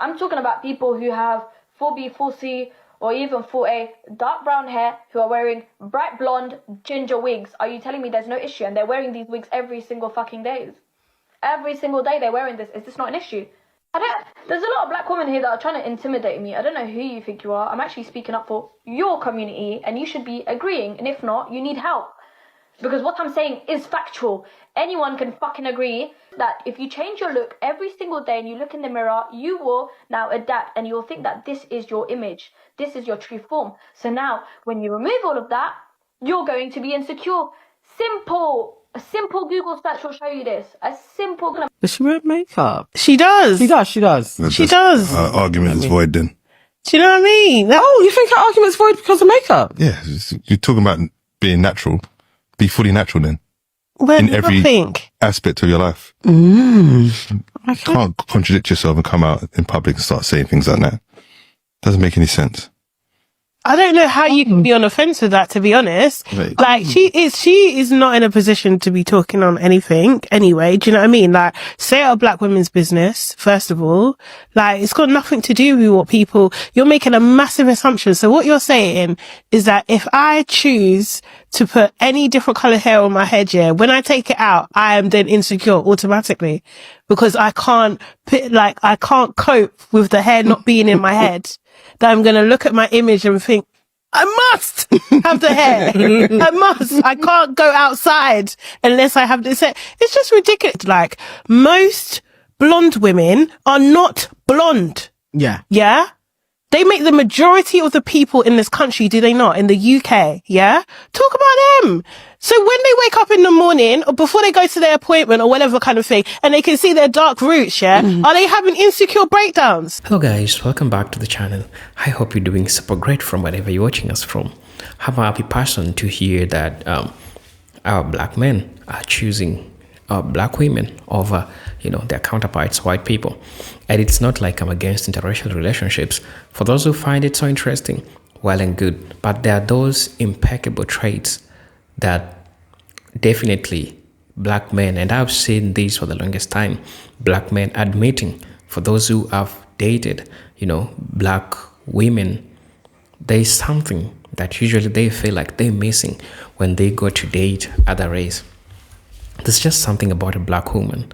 I'm talking about people who have 4B, 4C, or even 4A, dark brown hair, who are wearing bright blonde ginger wigs. Are you telling me there's no issue? And they're wearing these wigs every single fucking day. Every single day they're wearing this. Is this not an issue? There's a lot of black women here that are trying to intimidate me. I don't know who you think you are. I'm actually speaking up for your community, and you should be agreeing. And if not, you need help. Because what I'm saying is factual. Anyone can fucking agree that if you change your look every single day and you look in the mirror, you will now adapt and you'll think that this is your image. This is your true form. So now, when you remove all of that, you're going to be insecure. Simple. A simple Google search will show you this. A simple... Does she wear makeup? She does. She does. She does. She does. Argument is void then. Do you know what I mean? Oh, you think her argument's void because of makeup? Yeah, you're talking about being natural. Be fully natural then. Well, in every aspect of your life. Okay. You can't contradict yourself and come out in public and start saying things like that. Doesn't make any sense. I don't know how you can be on offense with that, to be honest. Right. Like, she is not in a position to be talking on anything anyway. Do you know what I mean? Like, stay out of black women's business, first of all. Like, it's got nothing to do with what people, you're making a massive assumption. So what you're saying is that if I choose to put any different color hair on my head, yeah, when I take it out, I am then insecure automatically because I can't cope with the hair not being in my head. That I'm going to look at my image and think, I must have the hair. I must. I can't go outside unless I have this hair. It's just ridiculous. Like, most blonde women are not blonde. Yeah. Yeah? They make the majority of the people in this country, do they not? In the UK, yeah? Talk about them. So when they wake up in the morning or before they go to their appointment or whatever kind of thing, and they can see their dark roots, yeah? Are they having insecure breakdowns? Hello guys, welcome back to the channel. I hope you're doing super great from wherever you're watching us from. I'm a happy person to hear that our black men are choosing black women over, their counterparts, white people. And it's not like I'm against interracial relationships. For those who find it so interesting, well and good. But there are those impeccable traits that definitely black men, and I've seen this for the longest time, black men admitting, for those who have dated, black women, there's something that usually they feel like they're missing when they go to date other race. There's just something about a black woman.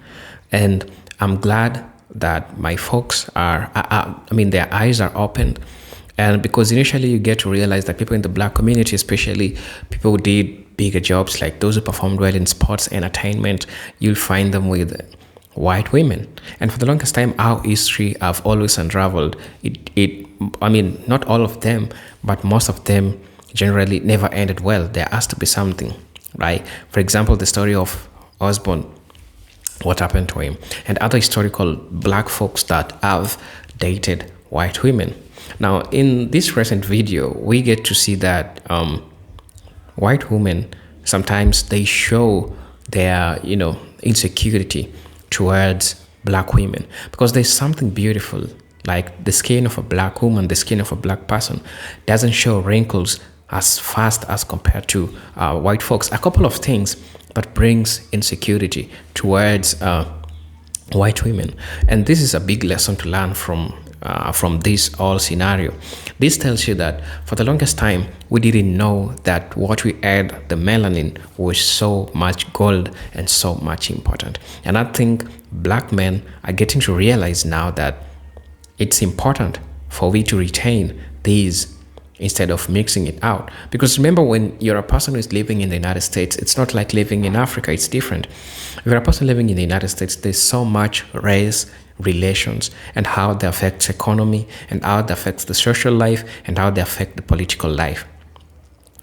And I'm glad that my folks their eyes are opened. And because initially you get to realize that people in the black community, especially people who did bigger jobs, like those who performed well in sports, entertainment, you'll find them with white women. And for the longest time, our history have always unraveled. Not all of them, but most of them generally never ended well. There has to be something, right? For example, the story of Osborne, what happened to him, and other historical black folks that have dated white women. Now, in this recent video, we get to see that white women, sometimes they show their, insecurity towards black women because there's something beautiful, like the skin of a black woman, the skin of a black person doesn't show wrinkles as fast as compared to white folks. A couple of things that brings insecurity towards white women, and this is a big lesson to learn from this whole scenario. This tells you that for the longest time we didn't know that what we had, the melanin, was so much gold and so much important. And I think black men are getting to realize now that it's important for we to retain these instead of mixing it out. Because remember, when you're a person who is living in the United States, it's not like living in Africa, it's different. If you're a person living in the United States, there's so much race relations and how they affect economy and how they affect the social life and how they affect the political life.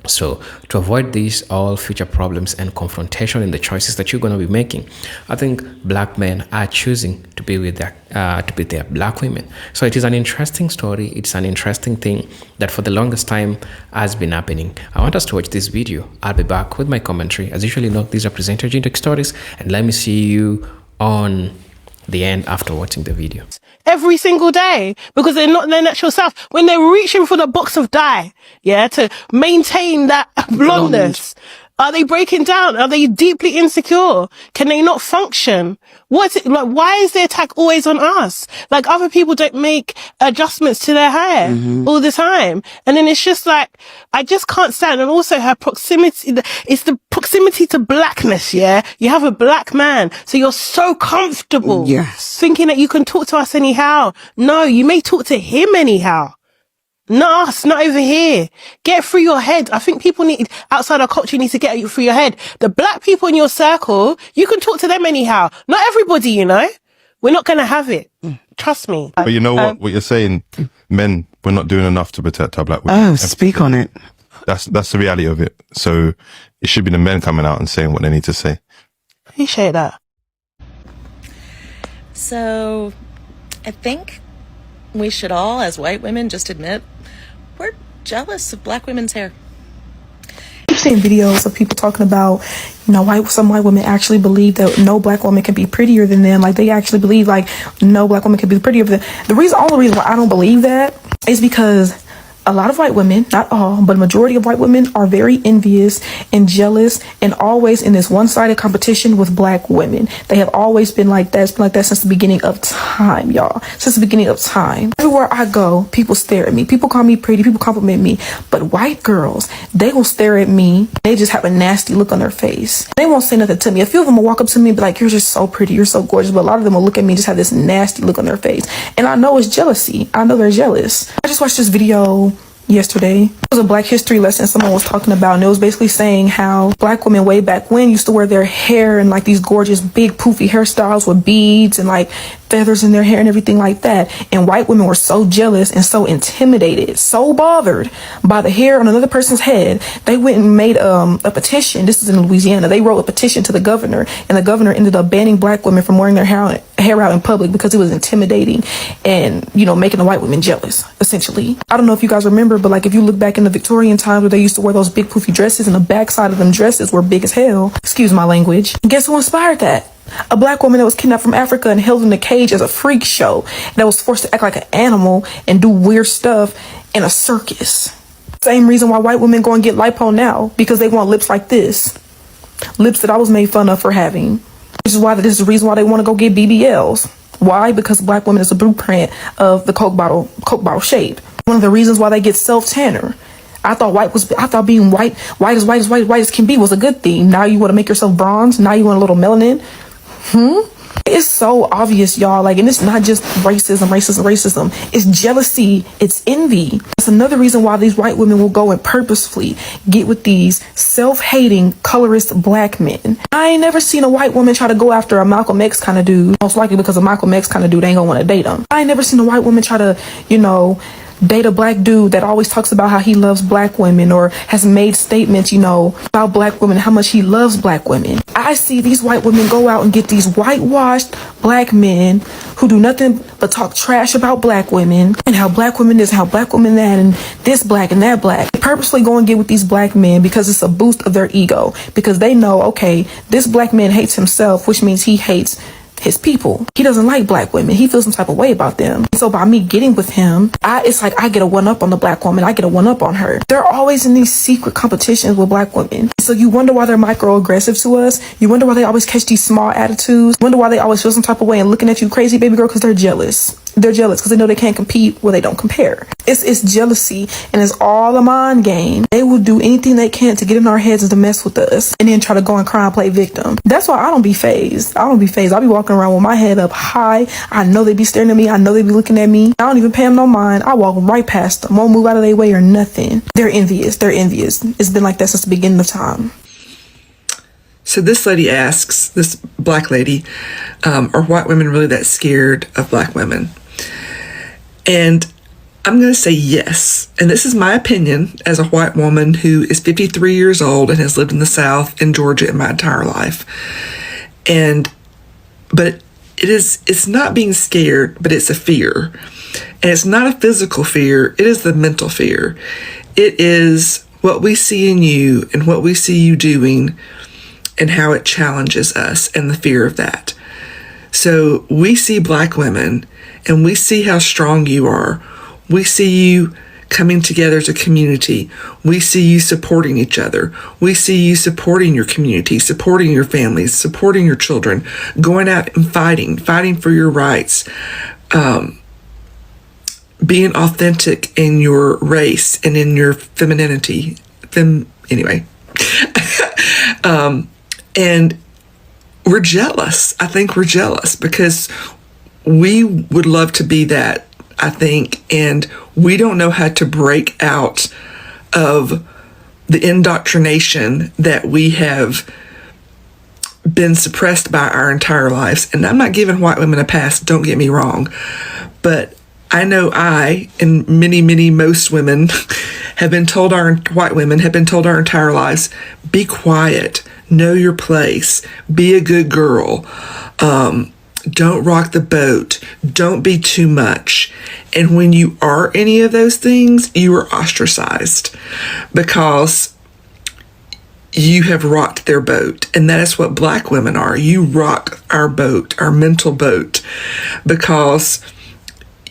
So to avoid these all future problems and confrontation in the choices that you're going to be making, I think black men are choosing to be with their black women. So it is an interesting story. It's an interesting thing that for the longest time has been happening. I want us to watch this video. I'll be back with my commentary. As usually, these are presented in stories, and let me see you on the end after watching the video. Every single day, because they're not in their natural self. When they're reaching for the box of dye, yeah, to maintain that blondness, Are they breaking down? Are they deeply insecure? Can they not function? What's it like? Why is the attack always on us? Like, other people don't make adjustments to their hair all the time. And then it's just like, I just can't stand. And also her proximity, it's the proximity to blackness, yeah? You have a black man, so you're so comfortable. Yes. Thinking that you can talk to us anyhow. No, you may talk to him anyhow. Not us, not over here. Get through your head. I think people need, outside our culture, need to get through your head. The black people in your circle, you can talk to them anyhow. Not everybody, you know. We're not going to have it. Trust me. But you know what you're saying, men, we're not doing enough to protect our black women. Oh, speak on it. That's the reality of it. So it should be the men coming out and saying what they need to say. Appreciate that. So I think we should all, as white women, just admit we're jealous of black women's hair. I've seen videos of people talking about, you know, some white women actually believe that no black woman can be prettier than them. Like, they actually believe, like, no black woman can be prettier than them. The only reason why I don't believe that is because a lot of white women, not all, but a majority of white women are very envious and jealous and always in this one-sided competition with black women. They have always been like that. It's been like that since the beginning of time, y'all. Since the beginning of time. Everywhere I go, people stare at me. People call me pretty. People compliment me. But white girls, they will stare at me. They just have a nasty look on their face. They won't say nothing to me. A few of them will walk up to me and be like, you're just so pretty. You're so gorgeous. But a lot of them will look at me and just have this nasty look on their face. And I know it's jealousy. I know they're jealous. I just watched this video yesterday. It was a Black history lesson someone was talking about, and it was basically saying how black women way back when used to wear their hair in like these gorgeous big poofy hairstyles with beads and like feathers in their hair and everything like that. And white women were so jealous and so intimidated, so bothered by the hair on another person's head, they went and made a petition. This is in Louisiana. They wrote a petition to the governor, and the governor ended up banning black women from wearing their hair out in public because it was intimidating and, you know, making the white women jealous, essentially. I don't know if you guys remember, but like if you look back in the Victorian times where they used to wear those big poofy dresses and the backside of them dresses were big as hell. Excuse my language. And guess who inspired that? A black woman that was kidnapped from Africa and held in a cage as a freak show, and that was forced to act like an animal and do weird stuff in a circus. Same reason why white women go and get lipo now, because they want lips like this. Lips that I was made fun of for having. This is the reason why they want to go get BBLs. Why? Because black women is a blueprint of the Coke bottle shape. One of the reasons why they get self-tanner. I thought being white as can be was a good thing. Now you want to make yourself bronze. Now you want a little melanin. It's so obvious, y'all. Like, and it's not just racism. It's jealousy. It's envy. That's another reason why these white women will go and purposefully get with these self-hating, colorist black men. I ain't never seen a white woman try to go after a Malcolm X kind of dude. Most likely because a Malcolm X kind of dude ain't gonna want to date him. I ain't never seen a white woman try to, you know, date a black dude that always talks about how he loves black women or has made statements, you know, about black women, how much he loves black women. I see these white women go out and get these whitewashed black men who do nothing but talk trash about black women and how black women this, how black women that, and this black and that black. They purposely go and get with these black men because it's a boost of their ego, because they know, okay, this black man hates himself, which means he hates his people. He doesn't like black women. He feels some type of way about them. So by me getting with him, it's like I get a one up on the black woman. I get a one up on her. They're always in these secret competitions with black women. So you wonder why they're microaggressive to us. You wonder why they always catch these small attitudes. Wonder why they always feel some type of way and looking at you crazy, baby girl, because they're jealous. They're jealous because they know they can't compete where they don't compare. It's jealousy, and it's all a mind game. They will do anything they can to get in our heads and to mess with us, and then try to go and cry and play victim. That's why I don't be phased. I'll be walking around with my head up high. I know they be staring at me. I know they be looking at me. I don't even pay them no mind. I walk right past them. Won't move out of their way or nothing. They're envious. It's been like that since the beginning of time. So this lady asks, this black lady, are white women really that scared of black women? And I'm going to say yes. And this is my opinion as a white woman who is 53 years old and has lived in the South in Georgia in my entire life. But it's not being scared, but it's a fear. And it's not a physical fear. It is the mental fear. It is what we see in you and what we see you doing and how it challenges us and the fear of that. So we see black women and we see how strong you are. We see you coming together as a community. We see you supporting each other. We see you supporting your community, supporting your families, supporting your children, going out and fighting for your rights, being authentic in your race and in your femininity. Anyway. And we're jealous. I think we're jealous because we would love to be that, I think, and we don't know how to break out of the indoctrination that we have been suppressed by our entire lives. And I'm not giving white women a pass, don't get me wrong, but I know I and most women have been told, white women have been told our entire lives, be quiet, know your place, be a good girl, don't rock the boat, don't be too much. And when you are any of those things, you are ostracized because you have rocked their boat. And that is what Black women are. You rock our boat, our mental boat, because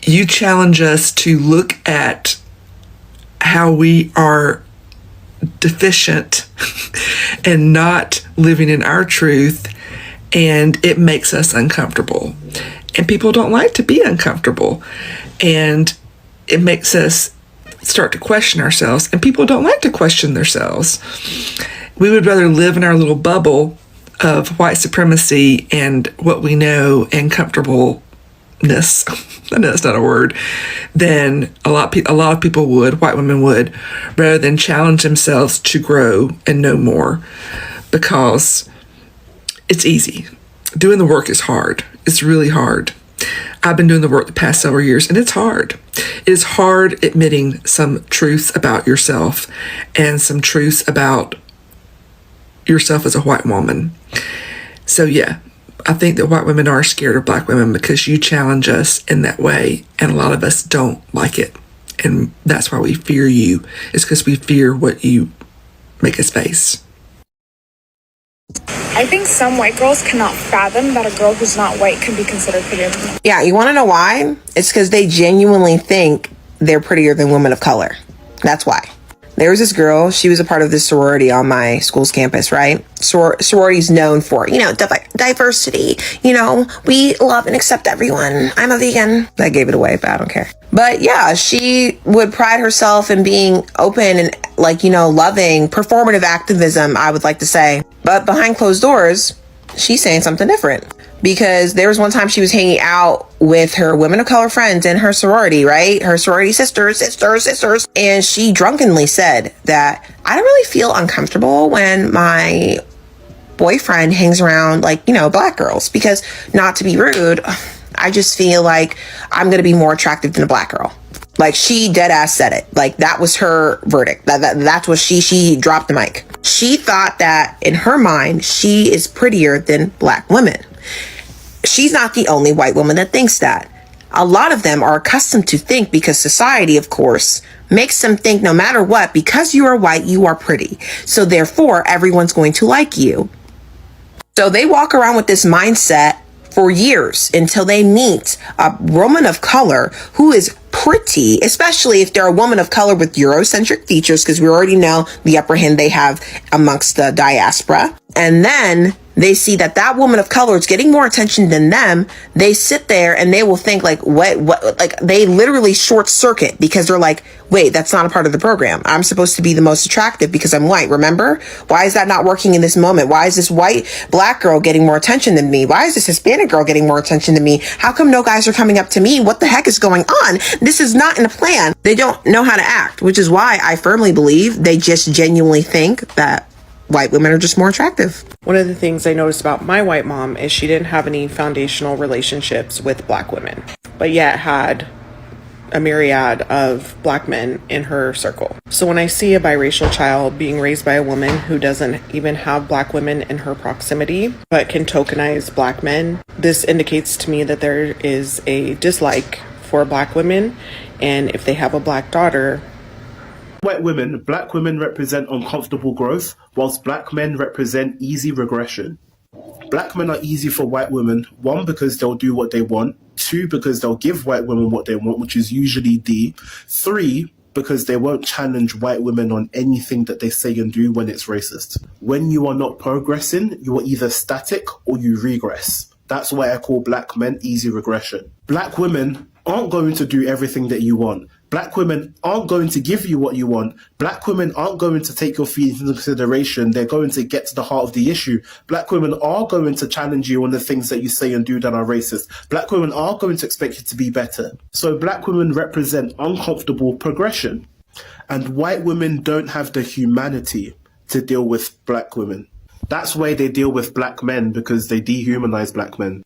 you challenge us to look at how we are deficient and not living in our truth, and it makes us uncomfortable. And people don't like to be uncomfortable, and it makes us start to question ourselves, and people don't like to question themselves. We would rather live in our little bubble of white supremacy and what we know and comfortableness. I know that's not a word. Than a lot of people would, white women would, rather than challenge themselves to grow and know more, because it's easy. Doing the work is hard. It's really hard. I've been doing the work the past several years, and it's hard. It is hard admitting some truths about yourself and some truths about yourself as a white woman. So yeah, I think that white women are scared of Black women because you challenge us in that way, and a lot of us don't like it. And that's why we fear you. It's because we fear what you make us face. I think some white girls cannot fathom that a girl who's not white can be considered prettier than them. Yeah, you want to know why? It's because they genuinely think they're prettier than women of color. That's why. There was this girl, she was a part of this sorority on my school's campus, right? Sorority's known for, diversity. We love and accept everyone. I'm a vegan. I gave it away, but I don't care. But yeah, she would pride herself in being open and loving, performative activism, I would like to say. But behind closed doors, she's saying something different. Because there was one time she was hanging out with her women of color friends in her sorority, right? Her sorority sisters. And she drunkenly said that, I don't really feel uncomfortable when my boyfriend hangs around Black girls, because, not to be rude, I just feel like I'm going to be more attractive than a Black girl. She dead ass said it. That was her verdict. That's what she dropped the mic. She thought that in her mind, she is prettier than Black women. She's not the only white woman that thinks that. A lot of them are accustomed to think, because society, of course, makes them think no matter what, because you are white, you are pretty. So therefore, everyone's going to like you. So they walk around with this mindset for years until they meet a woman of color who is pretty, especially if they're a woman of color with Eurocentric features, because we already know the upper hand they have amongst the diaspora. And then they see that woman of color is getting more attention than them. They sit there and they will think what they literally short circuit, because they're like, wait, that's not a part of the program. I'm supposed to be the most attractive because I'm white. Remember? Why is that not working in this moment? Why is this white Black girl getting more attention than me? Why is this Hispanic girl getting more attention than me? How come no guys are coming up to me? What the heck is going on? This is not in a plan. They don't know how to act, which is why I firmly believe they just genuinely think that white women are just more attractive. One of the things I noticed about my white mom is she didn't have any foundational relationships with Black women, but yet had a myriad of Black men in her circle. So when I see a biracial child being raised by a woman who doesn't even have Black women in her proximity, but can tokenize Black men, this indicates to me that there is a dislike for Black women, and if they have a Black daughter, white women, Black women represent uncomfortable growth, whilst Black men represent easy regression. Black men are easy for white women, 1, because they'll do what they want, 2, because they'll give white women what they want, which is usually D, 3, because they won't challenge white women on anything that they say and do when it's racist. When you are not progressing, you are either static or you regress. That's why I call black men easy regression. Black women aren't going to do everything that you want. Black women aren't going to give you what you want. Black women aren't going to take your feelings into consideration. They're going to get to the heart of the issue. Black women are going to challenge you on the things that you say and do that are racist. Black women are going to expect you to be better. So black women represent uncomfortable progression. And white women don't have the humanity to deal with black women. That's why they deal with black men, because they dehumanize black men.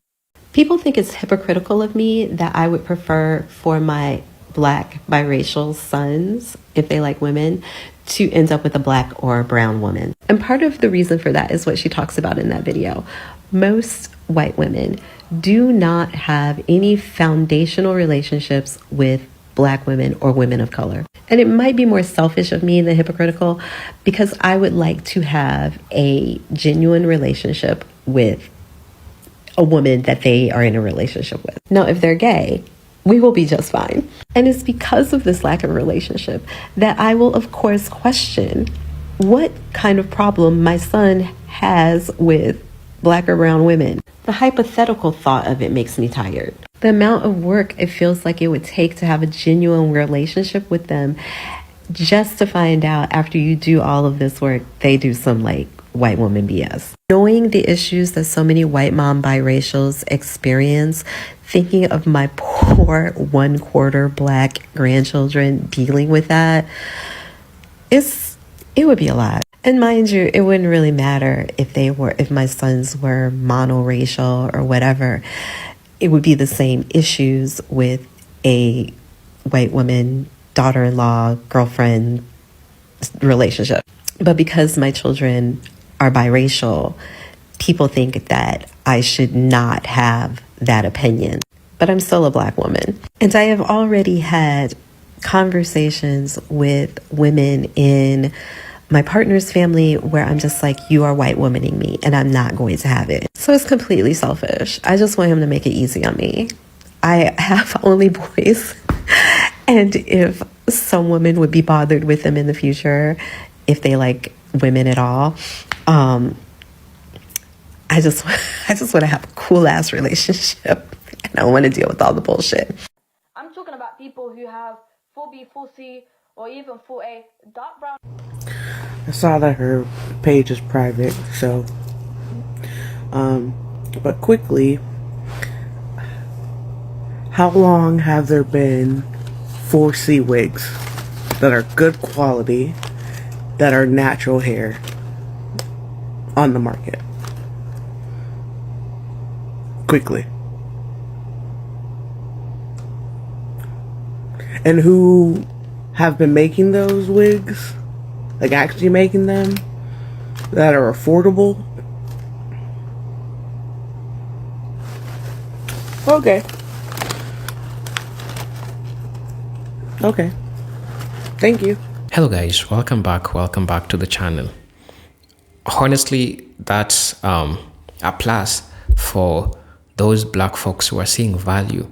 People think it's hypocritical of me that I would prefer for my black biracial sons, if they like women, to end up with a black or a brown woman. And part of the reason for that is what she talks about in that video. Most white women do not have any foundational relationships with black women or women of color. And it might be more selfish of me than hypocritical, because I would like to have a genuine relationship with a woman that they are in a relationship with. Now, if they're gay, we will be just fine. And it's because of this lack of relationship that I will, of course, question what kind of problem my son has with black or brown women. The hypothetical thought of it makes me tired. The amount of work it feels like it would take to have a genuine relationship with them, just to find out after you do all of this work, they do some like white woman BS. Knowing the issues that so many white mom biracials experience, thinking of my poor 1/4 black grandchildren dealing with that, it would be a lot. And mind you, it wouldn't really matter if my sons were monoracial or whatever. It would be the same issues with a white woman, daughter-in-law, girlfriend relationship. But because my children are biracial, people think that I should not have that opinion. But I'm still a black woman. And I have already had conversations with women in my partner's family where I'm just like, you are white womaning me and I'm not going to have it. So it's completely selfish. I just want him to make it easy on me. I have only boys. And if some women would be bothered with them in the future, if they like women at all, I just want to have a cool ass relationship. And I don't want to deal with all the bullshit. I'm talking about people who have 4B, 4C, or even 4A dark brown. I saw that her page is private, so but quickly, how long have there been 4C wigs that are good quality, that are natural hair on the market? Quickly. And who have been making those wigs? Like actually making them that are affordable? Okay. Okay. Thank you. Hello guys, welcome back to the channel. Honestly, that's a plus for those black folks who are seeing value,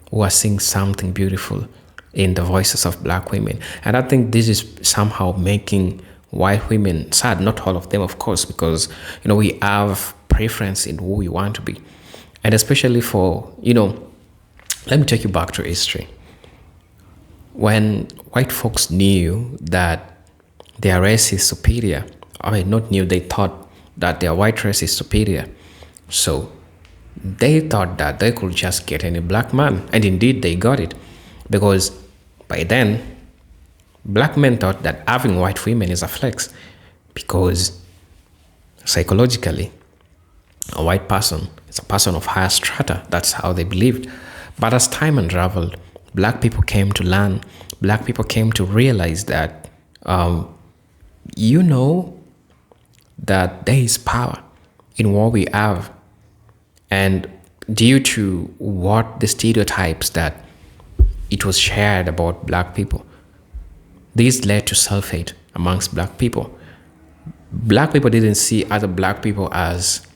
who are seeing something beautiful in the voices of black women. And I think this is somehow making white women sad. Not all of them, of course, because we have preference in who we want to be. And especially for, let me take you back to history. When white folks knew that their race is superior, they thought that their white race is superior. So they thought that they could just get any black man. And indeed they got it. Because by then, black men thought that having white women is a flex. Because psychologically, a white person is a person of higher strata. That's how they believed. But as time unraveled, black people came to learn. Black people came to realize that, that there is power in what we have. And due to what the stereotypes that it was shared about black people, this led to self-hate amongst black people. Black people didn't see other black people as,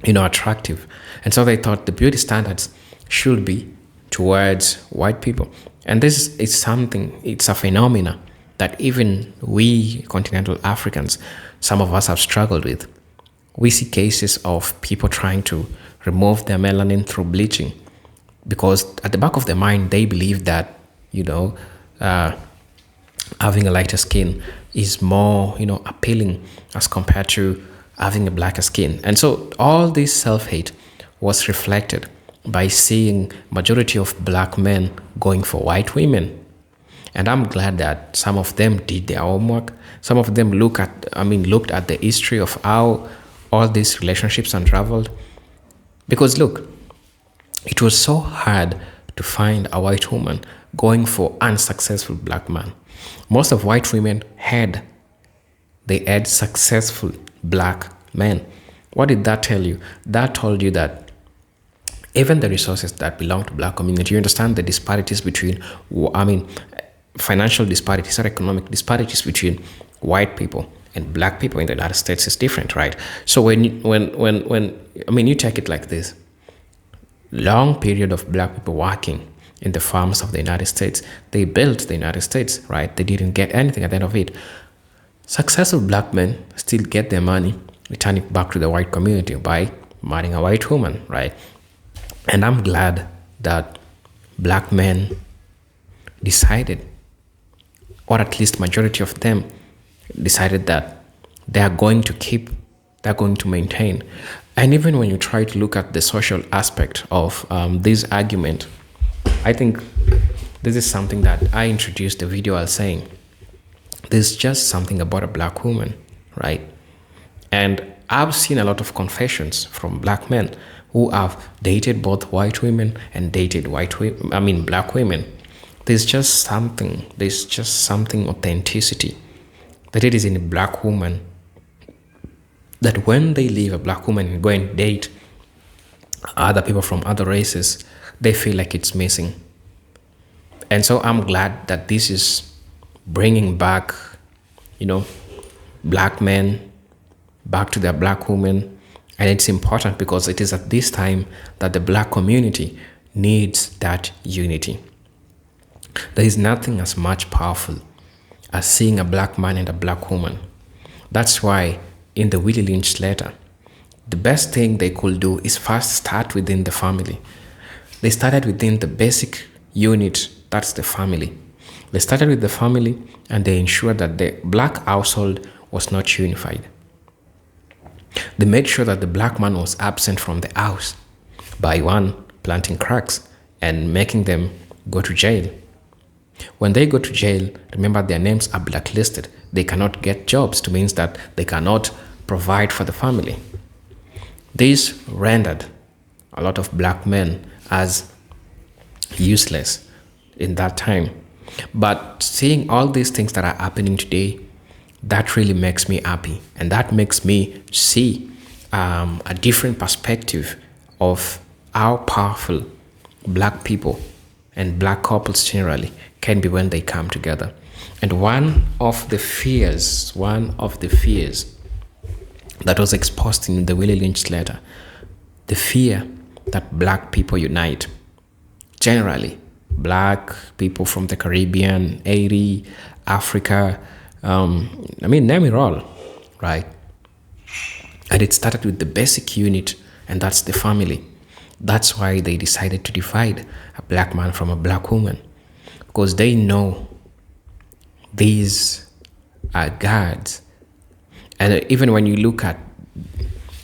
attractive. And so they thought the beauty standards should be towards white people. And this is something, it's a phenomena that even we continental Africans, some of us have struggled with. We see cases of people trying to remove their melanin through bleaching because at the back of their mind, they believe that, having a lighter skin is more, appealing as compared to having a blacker skin. And so all this self-hate was reflected by seeing majority of black men going for white women. And I'm glad that some of them did their homework. Some of them looked at the history of how all these relationships unraveled. Because look, it was so hard to find a white woman going for unsuccessful black man. Most of white women had successful black men. What did that tell you? That told you that even the resources that belong to black community, you understand the disparities between, financial disparities or economic disparities between white people and black people in the United States is different, right? So when you take it like this, long period of black people working in the farms of the United States, they built the United States, right? They didn't get anything at the end of it. Successful black men still get their money, return it back to the white community by marrying a white woman, right? And I'm glad that black men decided, or at least majority of them decided that they are going to maintain. And even when you try to look at the social aspect of this argument, I think this is something that I introduced the video as saying, there's just something about a black woman, right? And I've seen a lot of confessions from black men who have dated both white women and dated black women. There's just something authenticity that it is in a black woman that when they leave a black woman and go and date other people from other races, they feel like it's missing. And so I'm glad that this is bringing back, black men back to their black women. And it's important because it is at this time that the black community needs that unity. There is nothing as much powerful as seeing a black man and a black woman. That's why in the Willie Lynch letter, the best thing they could do is first start within the family. They started within the basic unit, that's the family. They started with the family and they ensured that the black household was not unified. They made sure that the black man was absent from the house by one, planting cracks and making them go to jail. When they go to jail, remember their names are blacklisted. They cannot get jobs, which means that they cannot provide for the family. This rendered a lot of black men as useless in that time. But seeing all these things that are happening today, that really makes me happy. And that makes me see a different perspective of how powerful black people and black couples generally can be when they come together. And one of the fears that was exposed in the Willie Lynch letter, the fear that black people unite. Generally, black people from the Caribbean, Haiti, Africa, name it all, right? And it started with the basic unit, and that's the family. That's why they decided to divide a black man from a black woman, because they know these are gods. And even when you look at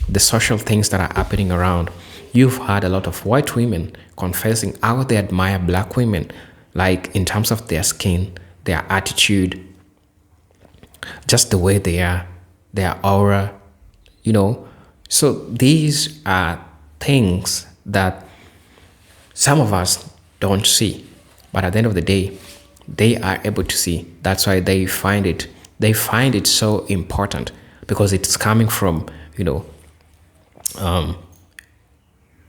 the social things that are happening around, you've had a lot of white women confessing how they admire black women, like in terms of their skin, their attitude, just the way they are, their aura, So these are things that some of us don't see, but at the end of the day, they are able to see. That's why they find it so important, because it's coming from,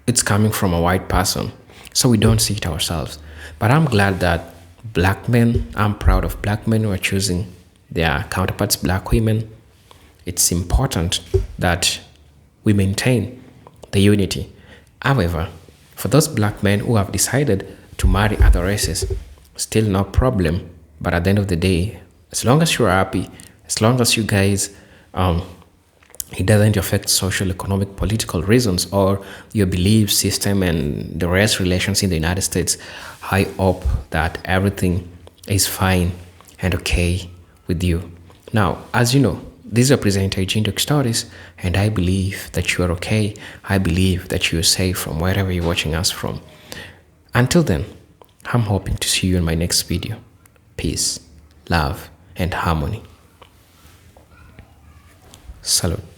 it's coming from a white person. So we don't see it ourselves. But I'm glad that I'm proud of black men who are choosing their counterparts, black women. It's important that we maintain the unity. However, for those black men who have decided to marry other races, still no problem. But at the end of the day, as long as you're happy, as long as you guys, it doesn't affect social, economic, political reasons or your belief system and the race relations in the United States, I hope that everything is fine and okay with you. Now, as you know, these are presenter Agent Stories, and I believe that you are okay. I believe that you are safe from wherever you're watching us from. Until then, I'm hoping to see you in my next video. Peace, love, and harmony. Salute.